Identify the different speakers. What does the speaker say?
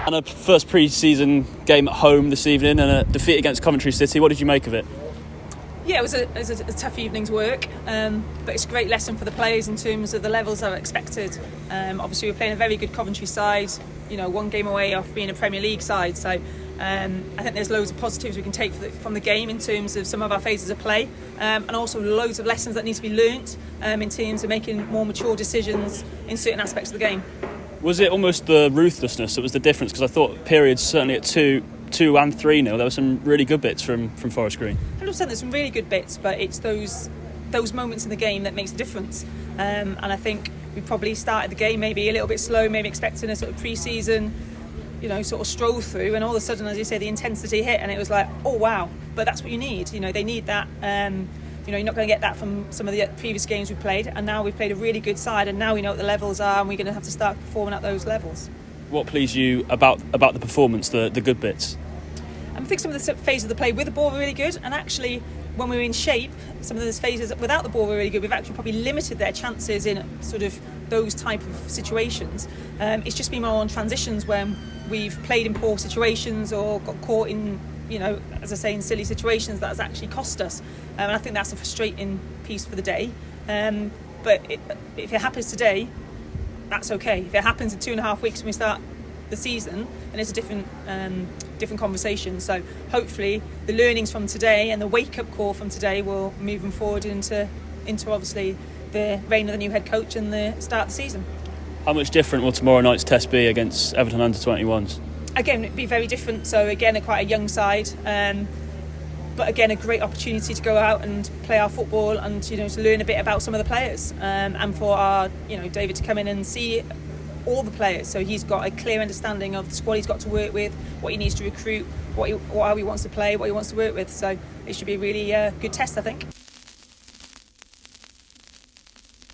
Speaker 1: And a first pre-season game at home this evening and a defeat against Coventry City. What did you make of it?
Speaker 2: Yeah, it was a tough evening's work, but it's a great lesson for the players in terms of the levels that are expected. Obviously, we're playing a very good Coventry side, one game away off being a Premier League side. So I think there's loads of positives we can take from the game in terms of some of our phases of play, and also loads of lessons that need to be learnt in terms of making more mature decisions in certain aspects of the game.
Speaker 1: Was it almost the ruthlessness that was the difference? Because I thought periods, certainly at 2 and 3-0, there were some really good bits from Forest Green.
Speaker 2: 100%, there's some really good bits, but it's those moments in the game that makes the difference. And I think we probably started the game maybe a little bit slow, maybe expecting a sort of pre-season, sort of stroll through, and all of a sudden, as you say, the intensity hit, and it was like, oh wow! But that's what you need. They need that. You're not going to get that from some of the previous games we've played, and now we've played a really good side, and now we know what the levels are, and we're going to have to start performing at those levels.
Speaker 1: What pleased you about the performance, the good bits?
Speaker 2: I think some of the phases of the play with the ball were really good, and actually when we were in shape, some of those phases without the ball were really good. We've actually probably limited their chances in sort of those type of situations. It's just been more on transitions when we've played in poor situations or got caught in, as I say, in silly situations that has actually cost us. And I think that's a frustrating piece for the day. But if it happens today, that's okay. If it happens in 2.5 weeks when we start the season, then it's a different conversation. So hopefully the learnings from today and the wake-up call from today will move them forward into obviously the reign of the new head coach and the start of the season.
Speaker 1: How much different will tomorrow night's test be against Everton under-21s?
Speaker 2: Again, it'd be very different. So again, quite a young side, but again, a great opportunity to go out and play our football and to learn a bit about some of the players, and for our David to come in and see all the players, so he's got a clear understanding of the squad he's got to work with, what he needs to recruit, how he wants to play, what he wants to work with. So it should be a really good test, I think.